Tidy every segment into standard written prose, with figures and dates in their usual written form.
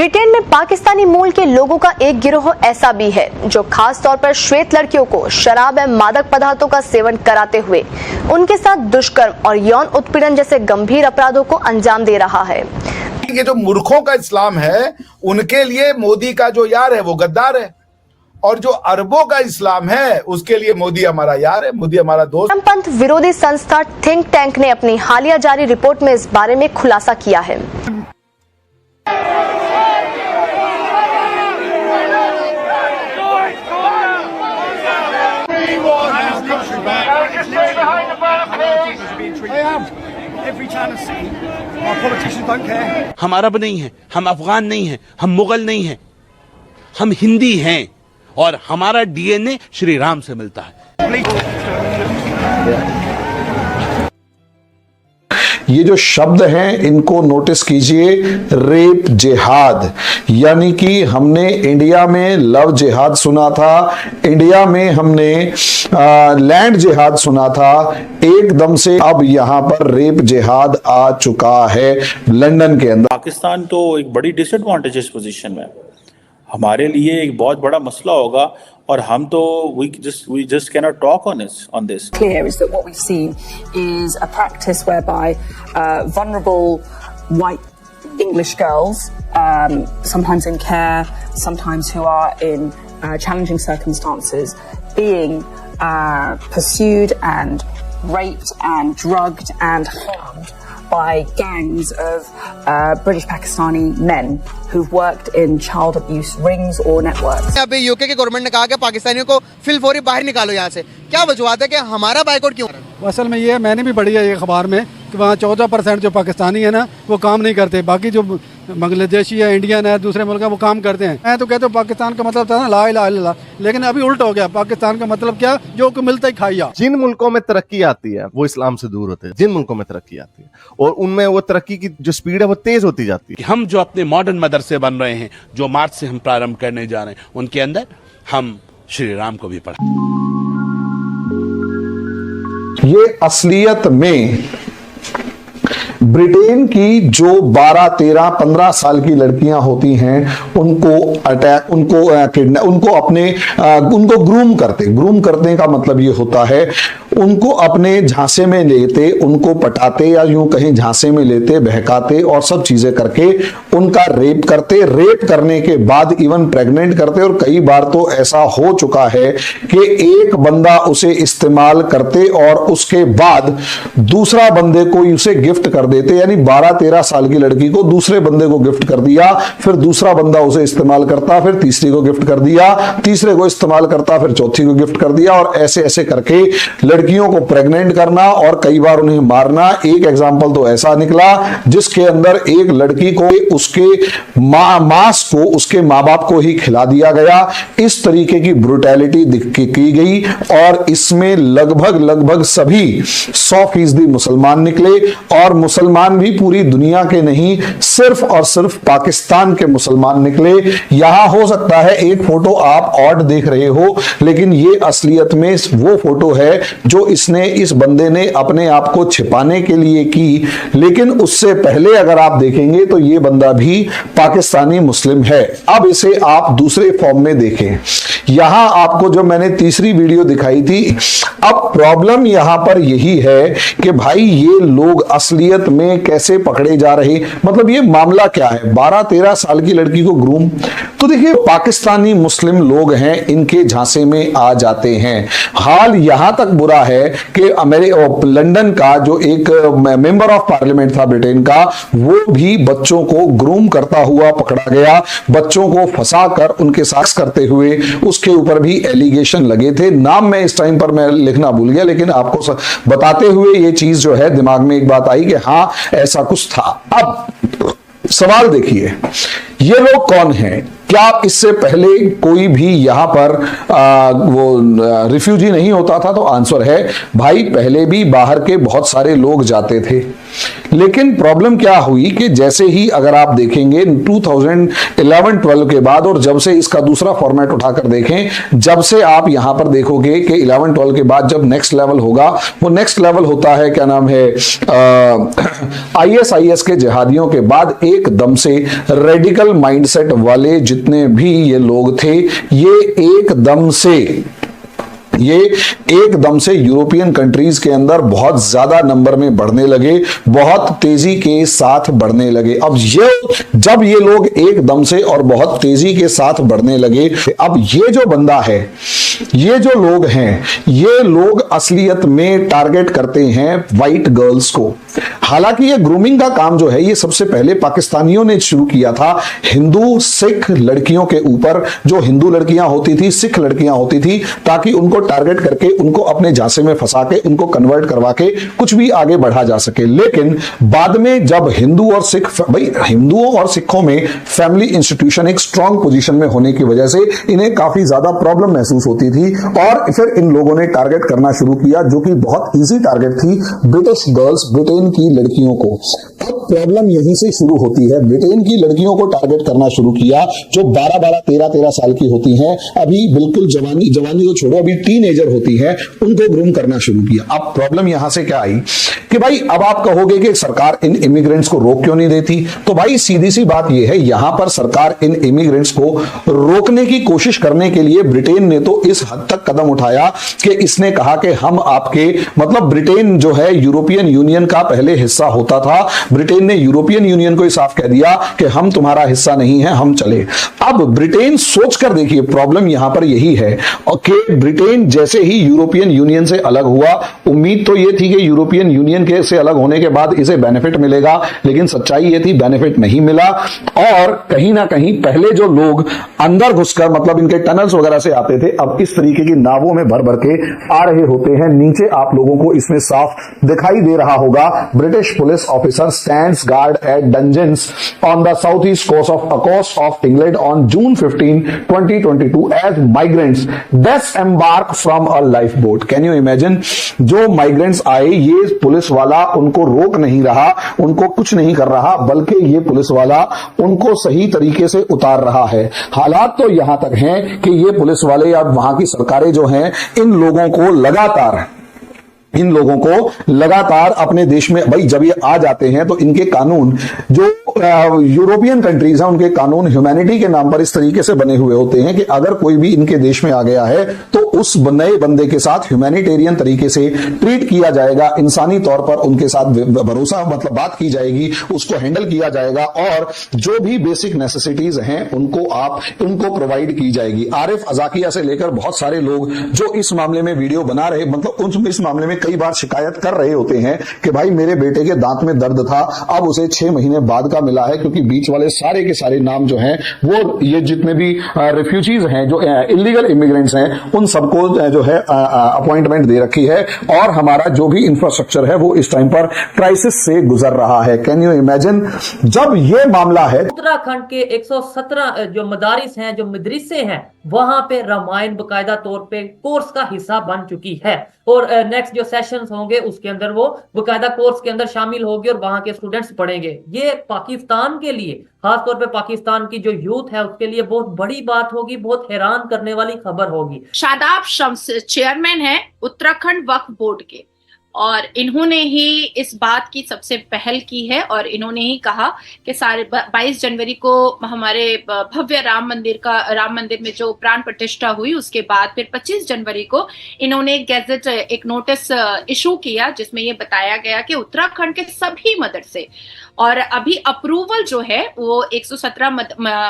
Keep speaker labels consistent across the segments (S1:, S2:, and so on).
S1: Britain में पाकिस्तानी मूल के लोगों का एक गिरोह ऐसा भी है जो खास तौर पर श्वेत लड़कियों को शराब एवं मादक पदार्थों का सेवन कराते हुए उनके साथ दुष्कर्म और यौन उत्पीड़न जैसे गंभीर अपराधों को अंजाम दे रहा है।
S2: ये जो मूर्खों का इस्लाम है उनके लिए मोदी का जो यार है वो गद्दार है, और जो अरबों का इस्लाम है उसके लिए मोदी हमारा यार है, मोदी हमारा दोस्त।
S1: पंथ विरोधी संस्था थिंक टैंक ने अपनी हालिया जारी रिपोर्ट में इस बारे में खुलासा किया है।
S3: हम अरब नहीं हैं, हम अफगान नहीं हैं, हम मुगल नहीं हैं, हम हिंदी हैं और हमारा डीएनए श्री राम से मिलता है।
S4: ये जो शब्द हैं इनको नोटिस कीजिए, रेप जिहाद, यानी कि हमने इंडिया में लव जिहाद सुना था, इंडिया में हमने लैंड जिहाद सुना था, एकदम से अब यहाँ पर रेप जिहाद आ चुका है लंदन के अंदर।
S5: पाकिस्तान तो एक बड़ी डिसएडवांटेजेस पोजीशन में, हमारे लिए एक बहुत बड़ा मसला होगा और हम तो we just cannot talk on this.
S6: Clear is that what we've seen is a practice whereby vulnerable white English girls, sometimes in care, sometimes who are in challenging circumstances, being pursued and raped and drugged and harmed by gangs of British Pakistani men who've worked in child abuse rings or networks.
S7: अभी UK की government ने कहा कि पाकिस्तानियों को फिलफौरी बाहर निकालो यहाँ से, क्या वजूहत है कि हमारा बाइकआउट क्यों?
S8: असल में ये मैंने भी पढ़ी है ये अखबार में कि वहाँ 14% जो पाकिस्तानी है ना वो काम नहीं करते, बाकी जो बांग्लादेशी है, इंडियन है, दूसरे मुल्क है वो काम करते हैं। मैं तो कहते हो पाकिस्तान का मतलब था ना ला इलाहा इल्लल्लाह, लेकिन अभी उल्टा हो गया। पाकिस्तान का मतलब क्या, जो को मिलता ही खाइया।
S9: जिन मुल्कों में तरक्की आती है वो इस्लाम से दूर होते हैं, जिन मुल्कों में तरक्की आती है और उनमें वो तरक्की की जो स्पीड है वो तेज होती जाती है।
S3: हम जो अपने मॉडर्न मदरसे बन रहे हैं, जो मार्च से हम प्रारंभ करने जा रहे हैं, उनके अंदर हम श्री राम को भी पढ़ा।
S4: ये असलियत में ब्रिटेन की जो 12, 13, 15 साल की लड़कियां होती हैं उनको अटैक, उनको ग्रूम करते का मतलब ये होता है उनको अपने झांसे में लेते, उनको पटाते या यूं कहीं झांसे में लेते, बहकाते और सब चीजें करके उनका रेप करते। रेप करने के बाद इवन प्रेग्नेंट करते, और कई बार तो ऐसा हो चुका है कि एक बंदा उसे इस्तेमाल करते और उसके बाद दूसरा बंदे को उसे गिफ्ट कर देते, यानी 12-13 साल की लड़की को दूसरे बंदे को गिफ्ट कर दिया, फिर दूसरा बंदा उसे इस्तेमाल करता, फिर तीसरी को गिफ्ट कर दिया, तीसरे को इस्तेमाल करता, फिर चौथी को गिफ्ट कर दिया, और ऐसे ऐसे करके लड़कियों को प्रेग्नेंट करना और कई बार उन्हें मारना। एक एग्जांपल तो ऐसा निकला जिसके अंदर एक लड़की को उसके मांस को उसके मां बाप को ही खिला दिया गया। इस तरीके की ब्रुटैलिटी की गई और इसमें लगभग सभी 100% मुसलमान निकले, और मुसलमान भी पूरी दुनिया के नहीं, सिर्फ और सिर्फ पाकिस्तान के मुसलमान निकले। यहां हो सकता है एक फोटो आप ऑड देख रहे हो, लेकिन ये असलियत में वो फोटो है जो इस बंदे ने अपने आप को छिपाने के लिए की, लेकिन उससे पहले अगर आप देखेंगे तो ये बंदा भी पाकिस्तानी मुस्लिम है। अब इसे आप दूसरे फॉर्म में देखें। यहां आपको जो मैंने तीसरी वीडियो दिखाई थी, अब प्रॉब्लम यहां पर यही है कि भाई ये लोग असलियत में कैसे पकड़े जा रहे, मतलब ये मामला क्या है। 12-13 साल की लड़की को ग्रूम, तो देखिए पाकिस्तानी मुस्लिम लोग हैं, इनके झांसे में आ जाते हैं। हाल यहां तक बुरा है कि लंदन का जो एक मेंबर ऑफ पार्लियामेंट था ब्रिटेन का, वो भी बच्चों को ग्रूम करता हुआ पकड़ा गया, बच्चों को फंसाकर उनके साथ करते हुए उसके ऊपर भी एलिगेशन लगे थे। नाम मैं इस टाइम पर मैं लिखना भूल गया, लेकिन आपको बताते हुए ये चीज जो है दिमाग में एक बात आई कि हाँ ऐसा कुछ था। अब सवाल देखिए, ये लोग कौन हैं, क्या इससे पहले कोई भी यहां पर वो रिफ्यूजी नहीं होता था? तो आंसर है भाई, पहले भी बाहर के बहुत सारे लोग जाते थे, लेकिन प्रॉब्लम क्या हुई कि जैसे ही अगर आप देखेंगे 2011-12 के बाद, और जब से इसका दूसरा फॉर्मेट उठाकर देखें, जब से आप यहां पर देखोगे कि 11-12 के बाद जब नेक्स्ट लेवल होगा, वो नेक्स्ट लेवल होता है, क्या नाम है, ISIS के जिहादियों के बाद एकदम से रेडिकल माइंडसेट वाले जितने भी ये लोग थे, ये एकदम से यूरोपियन कंट्रीज के अंदर बहुत ज्यादा नंबर में बढ़ने लगे, बहुत तेजी के साथ बढ़ने लगे। अब जब ये लोग एकदम से और बहुत तेजी के साथ बढ़ने लगे, अब ये जो बंदा है, ये जो लोग हैं, ये लोग असलियत में टारगेट करते हैं वाइट गर्ल्स को। हालांकि ये ग्रूमिंग का काम जो है, ये सबसे पहले पाकिस्तानियों ने शुरू किया था हिंदू सिख लड़कियों के ऊपर। जो हिंदू लड़कियां होती थी, सिख लड़कियां होती थी, ताकि उनको टारगेट करके उनको अपने झांसे में फंसा के उनको कन्वर्ट करवा के कुछ भी आगे बढ़ा जा सके। लेकिन बाद में जब हिंदू और सिख, भाई हिंदुओं और सिखों में फैमिली इंस्टीट्यूशन एक स्ट्रांग पोजीशन में होने की वजह से इन्हें काफी ज्यादा प्रॉब्लम महसूस होती थी, और फिर इन लोगों ने टारगेट करना शुरू किया, जो कि बहुत इजी टारगेट थी, ब्रिटिश गर्ल्स, ब्रिटेन की लड़कियों को। अब प्रॉब्लम यहीं से शुरू होती है। ब्रिटेन की लड़कियों को टारगेट करना शुरू किया, जो 12-12, 13-13 साल की होती हैं, अभी बिल्कुल जवानी तो छोड़ो, अभी टीनेजर होती है, उनको ग्रूम करना शुरू किया। अब प्रॉब्लम यहां से क्या आई कि भाई अब आप कहोगे कि सरकार इन इमिग्रेंट्स को रोक क्यों नहीं देती? तो भाई सीधी सी बात यह है, यहां पर सरकार इन इमिग्रेंट्स को रोकने की कोशिश करने के लिए ब्रिटेन ने तो इस हद तक कदम उठाया कि इसने कहा कि हम आपके, मतलब ब्रिटेन जो है यूरोपियन यूनियन का पहले हिस्सा होता था, ब्रिटेन ने यूरोपियन यूनियन को साफ कह दिया कि हम तुम्हारा हिस्सा नहीं है, हम चले। अब ब्रिटेन सोचकर देखिए, प्रॉब्लम यहां पर यही है कि ब्रिटेन जैसे ही यूरोपियन यूनियन से अलग हुआ, उम्मीद तो यह थी कि यूरोपियन यूनियन के से अलग होने के बाद इसे बेनिफिट मिलेगा, लेकिन सच्चाई यह थी बेनिफिट नहीं मिला। और कहीं ना कहीं पहले जो लोग अंदर घुसकर, मतलब इनके टनल्स वगैरह से आते थे, अब इस तरीके की नावों में भर भर के आ रहे होते हैं। नीचे आप लोगों को इसमें साफ दिखाई दे रहा होगा, British police officer stands guard at Dungeness on the south east coast of England on June 15, 2022 as migrants disembark from a lifeboat। Can you imagine, जो माइग्रेंट्स आए, ये पुलिस वाला उनको रोक नहीं रहा, उनको कुछ नहीं कर रहा, बल्कि ये पुलिस वाला उनको सही तरीके से उतार रहा है। हालात तो यहां तक हैं कि ये पुलिस वाले या वहां की सरकारें जो हैं, इन लोगों को लगातार अपने देश में, भाई जब ये आ जाते हैं तो इनके कानून, जो यूरोपियन कंट्रीज हैं, उनके कानून ह्यूमैनिटी के नाम पर इस तरीके से बने हुए होते हैं कि अगर कोई भी इनके देश में आ गया है तो उस नए बंदे के साथ ह्यूमैनिटेरियन तरीके से ट्रीट किया जाएगा, इंसानी तौर पर उनके साथ भरोसा, मतलब बात की जाएगी, उसको हैंडल किया जाएगा, और जो भी बेसिक नेसेसिटीज हैं उनको प्रोवाइड की जाएगी। आरिफ अजाकिया से लेकर बहुत सारे लोग जो इस मामले में वीडियो बना रहे, मतलब इस मामले में कई बार शिकायत कर रहे होते हैं कि भाई मेरे बेटे के दांत में दर्द था, अब उसे 6 महीने बाद का मिला है, क्योंकि बीच वाले सारे के सारे नाम जो हैं, वो ये जितने भी रिफ्यूजीज हैं, जो इलीगल इमिग्रेंट्स हैं, उन सबको जो है अपॉइंटमेंट दे रखी है, और हमारा जो भी इंफ्रास्ट्रक्चर है वो इस टाइम पर क्राइसिस से गुजर रहा है। कैन यू इमेजिन, जब ये मामला है,
S10: उत्तराखंड के 117 जो मदारिस हैं, जो मदरसे हैं, वहां पे रामायण बकायदा तौर पे कोर्स का हिस्सा बन चुकी है, और नेक्स्ट जो सेशंस होंगे उसके अंदर वो बकायदा कोर्स के अंदर शामिल होगी और वहां के स्टूडेंट्स पढ़ेंगे। ये पाकिस्तान के लिए, खासतौर पे पाकिस्तान की जो यूथ है उसके लिए बहुत बड़ी बात होगी, बहुत हैरान करने वाली खबर होगी।
S11: शादाब शम्स चेयरमैन है उत्तराखंड वक्फ बोर्ड के, और इन्होंने ही इस बात की सबसे पहल की है, और इन्होंने ही कहा कि 22 जनवरी को हमारे भव्य राम मंदिर में जो प्राण प्रतिष्ठा हुई, उसके बाद फिर 25 जनवरी को इन्होंने गैजेट, एक नोटिस इशू किया, जिसमें ये बताया गया कि उत्तराखंड के सभी मदरसे, और अभी अप्रूवल जो है वो 117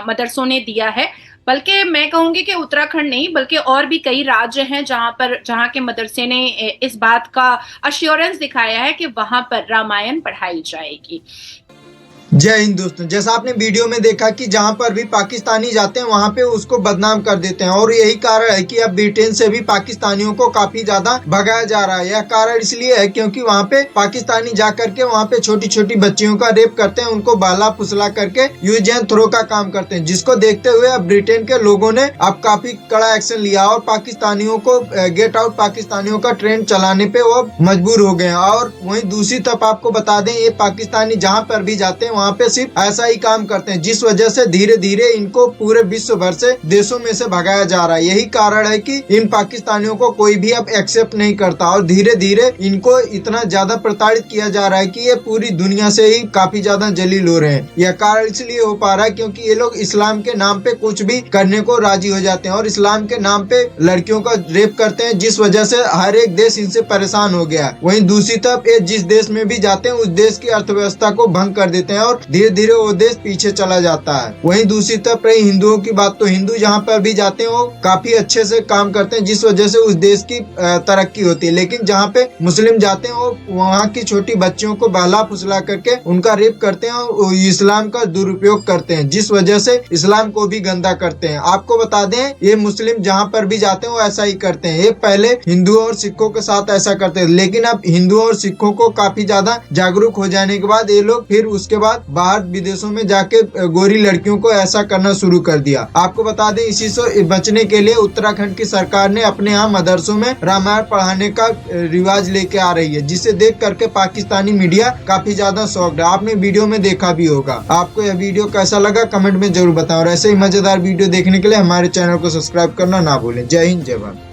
S11: मदरसों ने दिया है, बल्कि मैं कहूंगी कि उत्तराखंड नहीं बल्कि और भी कई राज्य हैं जहां के मदरसे ने इस बात का अश्योरेंस दिखाया है कि वहां पर रामायण पढ़ाई जाएगी।
S12: जय हिंद दोस्तों, जैसा आपने वीडियो में देखा कि जहां पर भी पाकिस्तानी जाते हैं वहां पे उसको बदनाम कर देते हैं और यही कारण है कि अब ब्रिटेन से भी पाकिस्तानियों को काफी ज्यादा भगाया जा रहा है। यह कारण इसलिए है क्योंकि वहां पे पाकिस्तानी जा करके वहां पे छोटी छोटी बच्चियों का रेप करते हैं, उनको बहला फुसला करके यूज एंड थ्रो का काम करते हैं, जिसको देखते हुए अब ब्रिटेन के लोगों ने अब काफी कड़ा एक्शन लिया और पाकिस्तानियों को गेट आउट पाकिस्तानियों का ट्रेंड चलाने पे वो मजबूर हो गए। और वहीं दूसरी तरफ आपको बता दें, ये पाकिस्तानी जहाँ पर भी जाते हैं वहाँ पे सिर्फ ऐसा ही काम करते हैं, जिस वजह से धीरे धीरे इनको पूरे विश्व भर से देशों में से भगाया जा रहा है। यही कारण है कि इन पाकिस्तानियों को कोई भी अब एक्सेप्ट नहीं करता और धीरे धीरे इनको इतना ज्यादा प्रताड़ित किया जा रहा है कि ये पूरी दुनिया से ही काफी ज्यादा जलील हो रहे हैं। यह कारण इसलिए हो पा रहा है क्योंकि ये लोग इस्लाम के नाम पे कुछ भी करने को राजी हो जाते हैं और इस्लाम के नाम पे लड़कियों का रेप करते हैं, जिस वजह से हर एक देश इनसे परेशान हो गया है। वहीं दूसरी तरफ ये जिस देश में भी जाते हैं उस देश की अर्थव्यवस्था को भंग कर देते हैं और धीरे धीरे वो देश पीछे चला जाता है। वहीं दूसरी तरफ रही हिंदुओं की बात, तो हिंदू जहाँ पर भी जाते हैं वो काफी अच्छे से काम करते हैं, जिस वजह से उस देश की तरक्की होती है। लेकिन जहाँ पे मुस्लिम जाते हैं वो वहाँ की छोटी बच्चियों को बहला फुसला करके उनका रेप करते हैं और इस्लाम का दुरुपयोग करते हैं, जिस वजह से इस्लाम को भी गंदा करते हैं। आपको बता दें, ये मुस्लिम जहाँ पर भी जाते हैं वो ऐसा ही करते हैं। ये पहले हिंदुओं और सिखों के साथ ऐसा करते हैं, लेकिन अब हिंदुओं और सिखों को काफी ज्यादा जागरूक हो जाने के बाद ये लोग फिर उसके बाद बाहर विदेशों में जाके गोरी लड़कियों को ऐसा करना शुरू कर दिया। आपको बता दें, इसी से बचने के लिए उत्तराखंड की सरकार ने अपने यहाँ मदरसों में रामायण पढ़ाने का रिवाज लेके आ रही है, जिसे देख करके पाकिस्तानी मीडिया काफी ज्यादा शॉक्ड है। आपने वीडियो में देखा भी होगा। आपको यह वीडियो कैसा लगा कमेंट में जरूर बताएं और ऐसे ही मजेदार वीडियो देखने के लिए हमारे चैनल को सब्सक्राइब करना ना भूलें। जय हिंद, जय भारत।